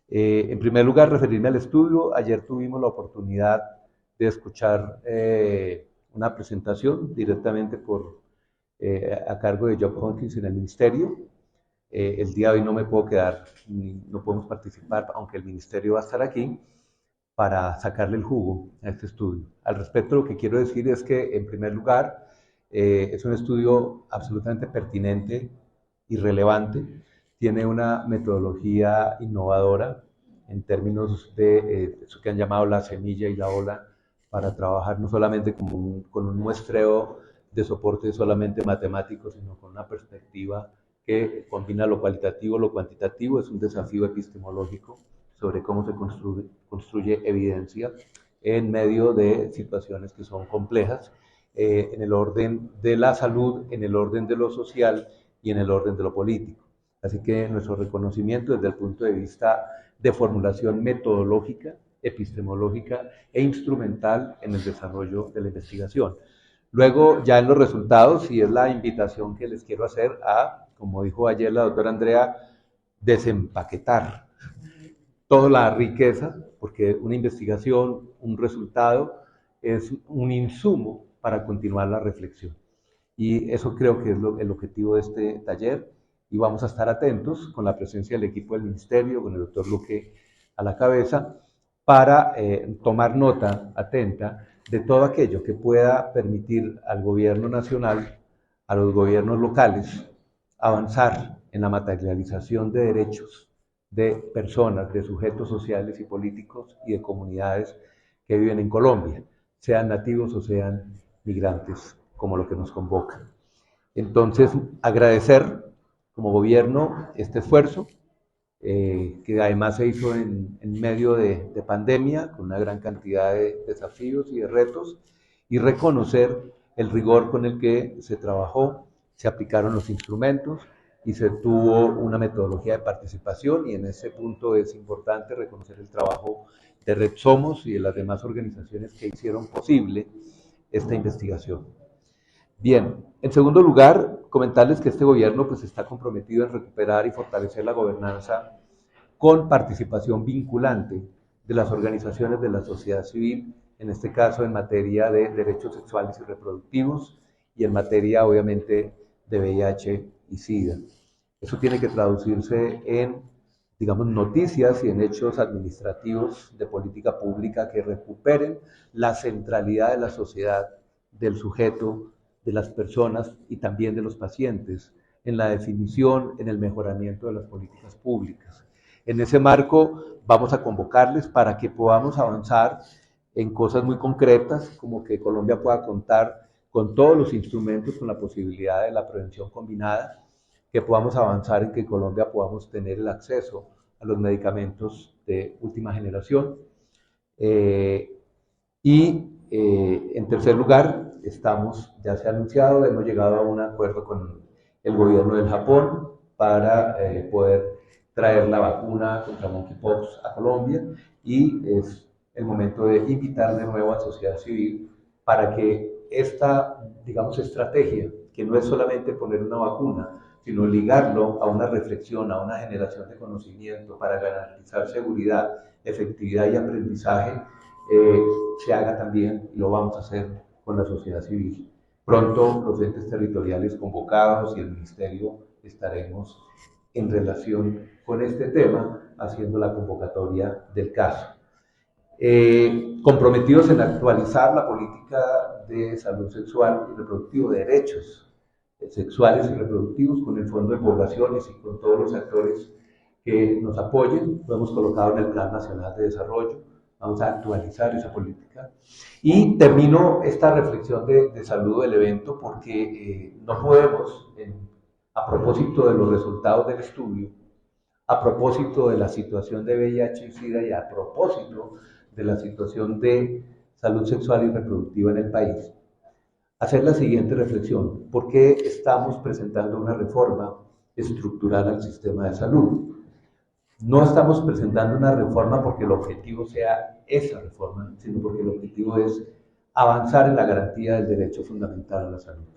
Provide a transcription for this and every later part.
En primer lugar, referirme al estudio. Ayer tuvimos la oportunidad de escuchar una presentación directamente a cargo de Job Hawkins en el ministerio. El día de hoy no me puedo quedar, no podemos participar, aunque el ministerio va a estar aquí para sacarle el jugo a este estudio. Al respecto, lo que quiero decir es que, en primer lugar, es un estudio absolutamente pertinente y relevante. Tiene una metodología innovadora en términos de eso que han llamado la semilla y la ola, para trabajar no solamente con un muestreo de soporte solamente matemático, sino con una perspectiva que combina lo cualitativo, lo cuantitativo. Es un desafío epistemológico sobre cómo se construye evidencia en medio de situaciones que son complejas, en el orden de la salud, en el orden de lo social y en el orden de lo político. Así que nuestro reconocimiento desde el punto de vista de formulación metodológica, epistemológica e instrumental en el desarrollo de la investigación. Luego, ya en los resultados, y es la invitación que les quiero hacer a, como dijo ayer la doctora Andrea, desempaquetar toda la riqueza, porque una investigación, un resultado, es un insumo para continuar la reflexión. Y eso creo que es el objetivo de este taller, y vamos a estar atentos con la presencia del equipo del ministerio, con el doctor Luque a la cabeza, para tomar nota atenta de todo aquello que pueda permitir al gobierno nacional, a los gobiernos locales, avanzar en la materialización de derechos de personas, de sujetos sociales y políticos y de comunidades que viven en Colombia, sean nativos o sean migrantes, como lo que nos convoca. Entonces, agradecer como gobierno este esfuerzo, que además se hizo en medio de pandemia, con una gran cantidad de desafíos y de retos, y reconocer el rigor con el que se trabajó, se aplicaron los instrumentos y se tuvo una metodología de participación, y en ese punto es importante reconocer el trabajo de Red Somos y de las demás organizaciones que hicieron posible esta investigación. Bien, en segundo lugar, comentarles que este gobierno pues está comprometido en recuperar y fortalecer la gobernanza con participación vinculante de las organizaciones de la sociedad civil, en este caso en materia de derechos sexuales y reproductivos y en materia obviamente de VIH y SIDA. Eso tiene que traducirse en, digamos, noticias y en hechos administrativos de política pública que recuperen la centralidad de la sociedad, del sujeto, de las personas y también de los pacientes en la definición, en el mejoramiento de las políticas públicas. En ese marco vamos a convocarles para que podamos avanzar en cosas muy concretas, como que Colombia pueda contar con todos los instrumentos, con la posibilidad de la prevención combinada, que podamos avanzar en que Colombia podamos tener el acceso a los medicamentos de última generación. En tercer lugar, ya se ha anunciado, hemos llegado a un acuerdo con el gobierno del Japón para poder traer la vacuna contra monkeypox a Colombia, y es el momento de invitar de nuevo a la sociedad civil para que esta, digamos, estrategia, que no es solamente poner una vacuna, sino ligarlo a una reflexión, a una generación de conocimiento para garantizar seguridad, efectividad y aprendizaje, se haga también, y lo vamos a hacer con la sociedad civil. Pronto los entes territoriales convocados y el ministerio estaremos en relación con este tema, haciendo la convocatoria del caso. Comprometidos en actualizar la política de salud sexual y reproductiva, de derechos sexuales y reproductivos, con el Fondo de Poblaciones y con todos los actores que nos apoyen. Lo hemos colocado en el Plan Nacional de Desarrollo. Vamos a actualizar esa política. Y termino esta reflexión de salud del evento porque no podemos, a propósito de los resultados del estudio, a propósito de la situación de VIH y SIDA y a propósito de la situación de salud sexual y reproductiva en el país, hacer la siguiente reflexión: ¿por qué estamos presentando una reforma estructural al sistema de salud? No estamos presentando una reforma porque el objetivo sea esa reforma, sino porque el objetivo es avanzar en la garantía del derecho fundamental a la salud.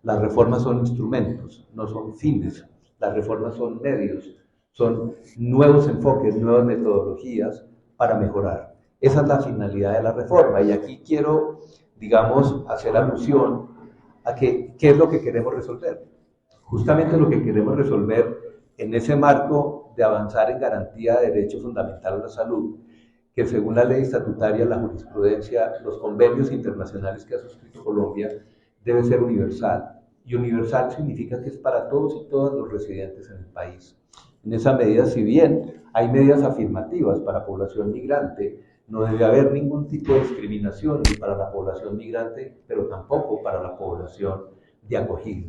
Las reformas son instrumentos, no son fines. Las reformas son medios, son nuevos enfoques, nuevas metodologías para mejorar. Esa es la finalidad de la reforma y aquí quiero, digamos, hacer alusión a qué es lo que queremos resolver. Justamente lo que queremos resolver en ese marco de avanzar en garantía de derecho fundamental a la salud, que según la ley estatutaria, la jurisprudencia, los convenios internacionales que ha suscrito Colombia, debe ser universal. Y universal significa que es para todos y todas los residentes en el país. En esa medida, si bien hay medidas afirmativas para población migrante, no debe haber ningún tipo de discriminación ni para la población migrante, pero tampoco para la población de acogida,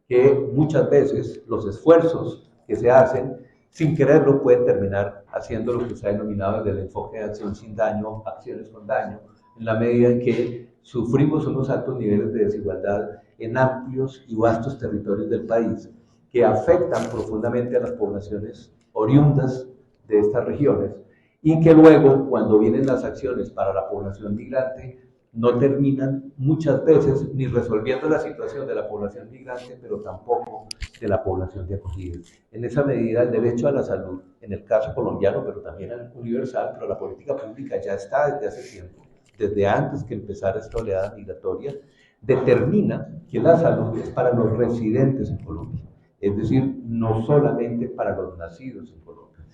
que muchas veces los esfuerzos que se hacen sin quererlo pueden terminar haciendo lo que se ha denominado desde el enfoque de acción sin daño, acciones con daño, en la medida en que sufrimos unos altos niveles de desigualdad en amplios y vastos territorios del país que afectan profundamente a las poblaciones oriundas de estas regiones y que luego, cuando vienen las acciones para la población migrante, no terminan muchas veces ni resolviendo la situación de la población migrante, pero tampoco de la población de acogida. En esa medida, el derecho a la salud, en el caso colombiano, pero también universal, pero la política pública ya está desde hace tiempo, desde antes que empezara esta oleada migratoria, determina que la salud es para los residentes en Colombia, es decir, no solamente para los nacidos en Colombia.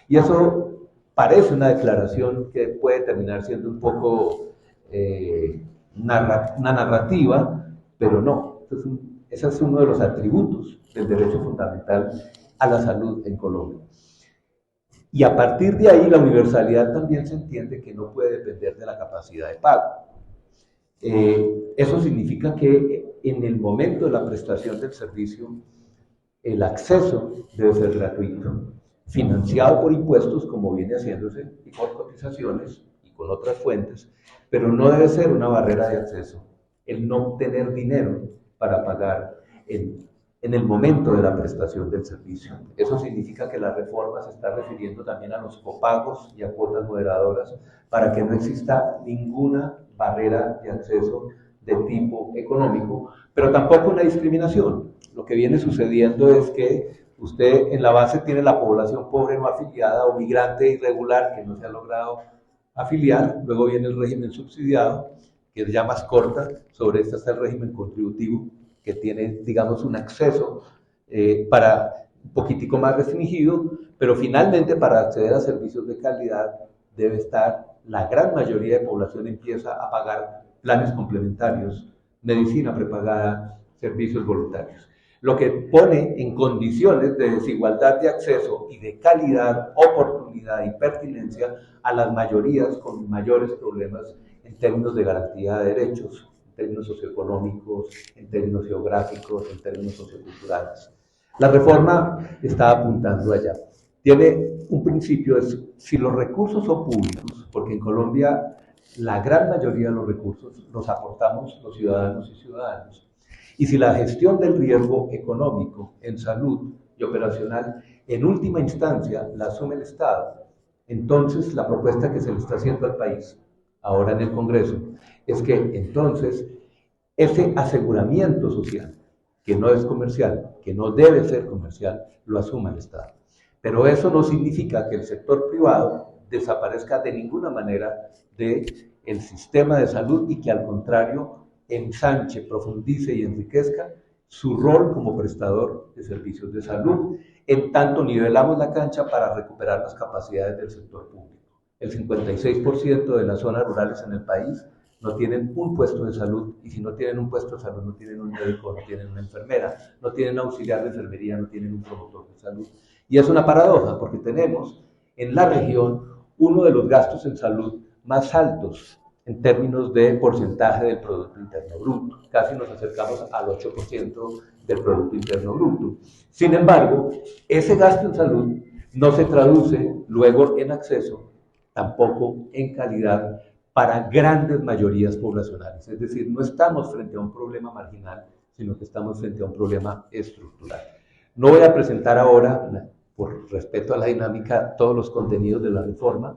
Y eso parece una declaración que puede terminar siendo un poco una narrativa, pero no. Ese es uno de los atributos del derecho fundamental a la salud en Colombia. Y a partir de ahí, la universalidad también se entiende que no puede depender de la capacidad de pago. Eso significa que en el momento de la prestación del servicio, el acceso debe ser gratuito, financiado por impuestos, como viene haciéndose, y por cotizaciones y con otras fuentes, pero no debe ser una barrera de acceso el no tener dinero para pagar en el momento de la prestación del servicio. Eso significa que la reforma se está refiriendo también a los copagos y a cuotas moderadoras para que no exista ninguna barrera de acceso de tipo económico, pero tampoco una discriminación. Lo que viene sucediendo es que usted en la base tiene la población pobre no afiliada o migrante irregular que no se ha logrado afiliar, luego viene el régimen subsidiado, que es ya más corta, sobre esta está el régimen contributivo, que tiene, digamos, un acceso para un poquitico más restringido, pero finalmente para acceder a servicios de calidad debe estar, la gran mayoría de población empieza a pagar planes complementarios, medicina prepagada, servicios voluntarios. Lo que pone en condiciones de desigualdad de acceso y de calidad, oportunidad y pertinencia a las mayorías con mayores problemas en términos de garantía de derechos, en términos socioeconómicos, en términos geográficos, en términos socioculturales. La reforma está apuntando allá. Tiene un principio, es si los recursos son públicos, porque en Colombia la gran mayoría de los recursos los aportamos los ciudadanos y ciudadanas, y si la gestión del riesgo económico en salud y operacional en última instancia la asume el Estado, entonces la propuesta que se le está haciendo al país ahora en el Congreso es que entonces ese aseguramiento social, que no es comercial, que no debe ser comercial, lo asuma el Estado. Pero eso no significa que el sector privado desaparezca de ninguna manera del sistema de salud y que al contrario ensanche, profundice y enriquezca su rol como prestador de servicios de salud, en tanto nivelamos la cancha para recuperar las capacidades del sector público. El 56% de las zonas rurales en el país no tienen un puesto de salud, y si no tienen un puesto de salud, no tienen un médico, no tienen una enfermera, no tienen auxiliar de enfermería, no tienen un promotor de salud. Y es una paradoja, porque tenemos en la región uno de los gastos en salud más altos en términos de porcentaje del Producto Interno Bruto. Casi nos acercamos al 8% del Producto Interno Bruto. Sin embargo, ese gasto en salud no se traduce luego en acceso, tampoco en calidad para grandes mayorías poblacionales. Es decir, no estamos frente a un problema marginal, sino que estamos frente a un problema estructural. No voy a presentar ahora, por respeto a la dinámica, todos los contenidos de la reforma,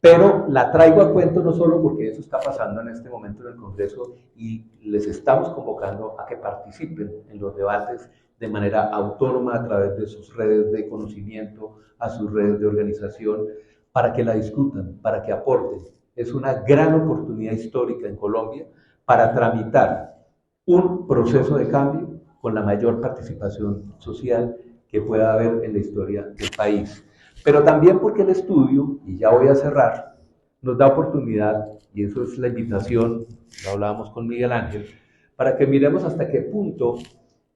pero la traigo a cuento no solo porque eso está pasando en este momento en el Congreso y les estamos convocando a que participen en los debates de manera autónoma a través de sus redes de conocimiento, a sus redes de organización, para que la discutan, para que aporten. Es una gran oportunidad histórica en Colombia para tramitar un proceso de cambio con la mayor participación social que pueda haber en la historia del país. Pero también porque el estudio, y ya voy a cerrar, nos da oportunidad, y eso es la invitación, lo hablábamos con Miguel Ángel, para que miremos hasta qué punto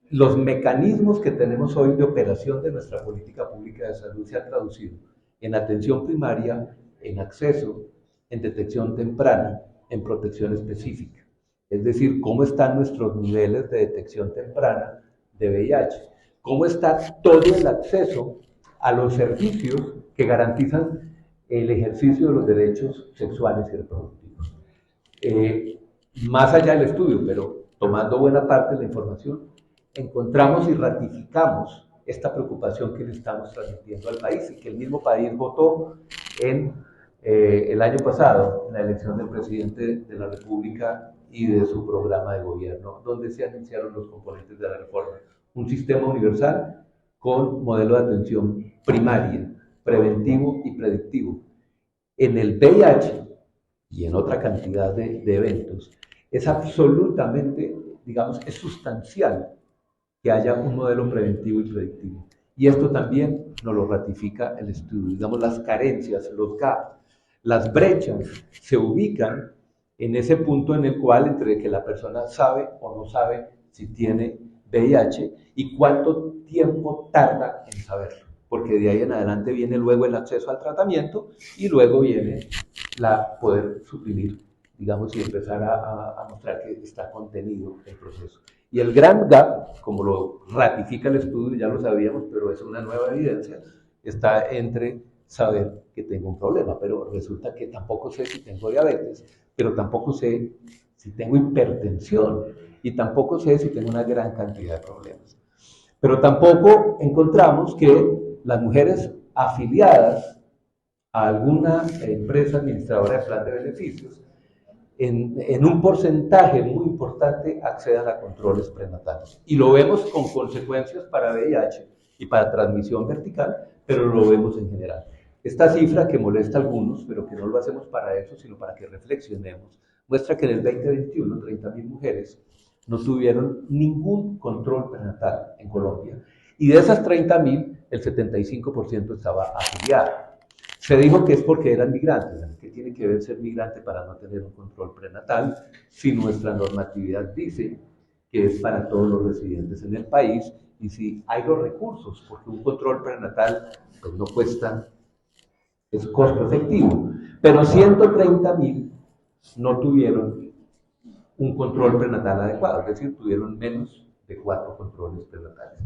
los mecanismos que tenemos hoy de operación de nuestra política pública de salud se han traducido en atención primaria, en acceso, en detección temprana, en protección específica. Es decir, cómo están nuestros niveles de detección temprana de VIH, cómo está todo el acceso a los servicios que garantizan el ejercicio de los derechos sexuales y reproductivos. Más allá del estudio, pero tomando buena parte de la información, encontramos y ratificamos esta preocupación que le estamos transmitiendo al país y que el mismo país votó en el año pasado, en la elección del presidente de la República y de su programa de gobierno, donde se anunciaron los componentes de la reforma. Un sistema universal con modelo de atención primaria, preventivo y predictivo. En el VIH y en otra cantidad de eventos, es absolutamente, digamos, es sustancial que haya un modelo preventivo y predictivo. Y esto también nos lo ratifica el estudio. Digamos, las carencias, los gaps, las brechas se ubican en ese punto en el cual entre que la persona sabe o no sabe si tiene VIH y cuánto tiempo tarda en saberlo. Porque de ahí en adelante viene luego el acceso al tratamiento y luego viene la poder suprimir, digamos, y empezar a mostrar que está contenido el proceso. Y el gran gap, como lo ratifica el estudio, ya lo sabíamos, pero es una nueva evidencia, está entre saber que tengo un problema, pero resulta que tampoco sé si tengo diabetes, pero tampoco sé si tengo hipertensión y tampoco sé si tengo una gran cantidad de problemas. Pero tampoco encontramos que las mujeres afiliadas a alguna empresa administradora de plan de beneficios en un porcentaje muy importante accedan a controles prenatales. Y lo vemos con consecuencias para VIH y para transmisión vertical, pero lo vemos en general. Esta cifra que molesta a algunos, pero que no lo hacemos para eso, sino para que reflexionemos, muestra que en el 2021 30.000 mujeres no tuvieron ningún control prenatal en Colombia. Y de esas 30.000, el 75% estaba afiliada. Se dijo que es porque eran migrantes. ¿Qué tiene que ver ser migrante para no tener un control prenatal? Si nuestra normatividad dice que es para todos los residentes en el país y si hay los recursos, porque un control prenatal pues no cuesta, es costo efectivo. Pero 130.000 no tuvieron un control prenatal adecuado, es decir, tuvieron menos de 4 controles prenatales.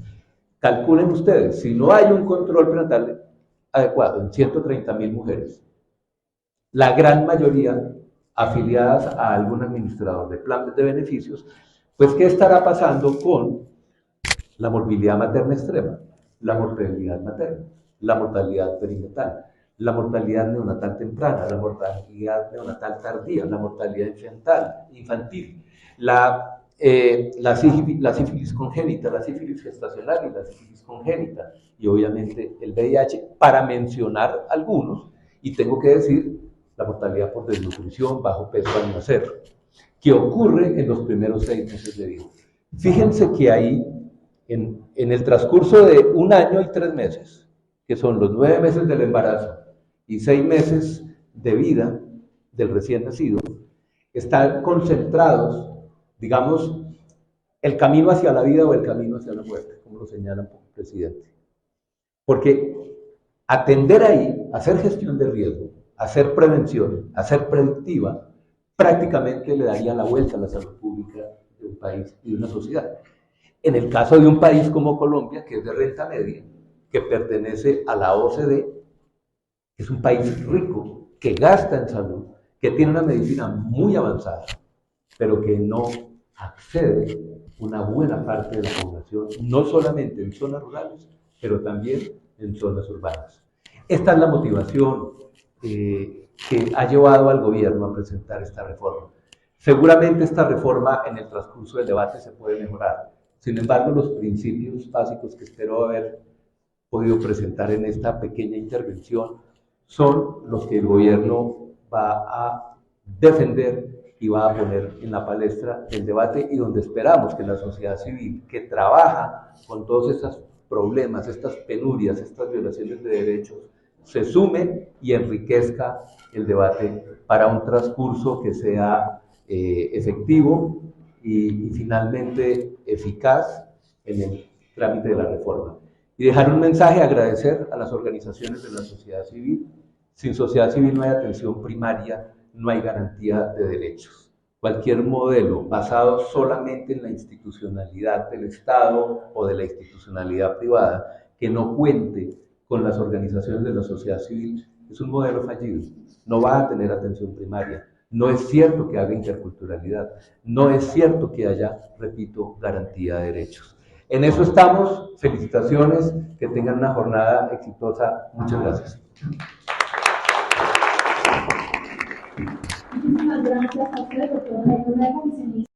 Calculen ustedes, si no hay un control prenatal adecuado en 130.000 mujeres, la gran mayoría afiliadas a algún administrador de planes de beneficios, pues ¿qué estará pasando con la morbilidad materna extrema, la mortalidad materna, la mortalidad perinatal, la mortalidad neonatal temprana, la mortalidad neonatal tardía, la mortalidad infantil, la sífilis congénita, la sífilis gestacional y la sífilis congénita, y obviamente el VIH, para mencionar algunos, y tengo que decir la mortalidad por desnutrición, bajo peso al nacer, que ocurre en los primeros 6 meses de vida. Fíjense que ahí, en el transcurso de 1 año y 3 meses, que son los 9 meses del embarazo y 6 meses de vida del recién nacido, están concentrados, digamos, el camino hacia la vida o el camino hacia la muerte, como lo señala el presidente. Porque atender ahí, hacer gestión de riesgo, hacer prevención, hacer predictiva, prácticamente le daría la vuelta a la salud pública de un país y de una sociedad. En el caso de un país como Colombia, que es de renta media, que pertenece a la OCDE, es un país rico, que gasta en salud, que tiene una medicina muy avanzada, pero que no accede una buena parte de la población, no solamente en zonas rurales, pero también en zonas urbanas. Esta es la motivación que ha llevado al gobierno a presentar esta reforma. Seguramente esta reforma en el transcurso del debate se puede mejorar, Sin embargo, los principios básicos que espero haber podido presentar en esta pequeña intervención son los que el gobierno va a defender y va a poner en la palestra del debate, y donde esperamos que la sociedad civil, que trabaja con todos estos problemas, estas penurias, estas violaciones de derechos, se sume y enriquezca el debate para un transcurso que sea efectivo y finalmente eficaz en el trámite de la reforma. Y dejar un mensaje, agradecer a las organizaciones de la sociedad civil. Sin sociedad civil no hay atención primaria, no hay garantía de derechos. Cualquier modelo basado solamente en la institucionalidad del Estado o de la institucionalidad privada que no cuente con las organizaciones de la sociedad civil es un modelo fallido. No va a tener atención primaria. No es cierto que haga interculturalidad. No es cierto que haya, repito, garantía de derechos. En eso estamos. Felicitaciones. Que tengan una jornada exitosa. Muchas gracias. Muchísimas gracias a ustedes, doctor.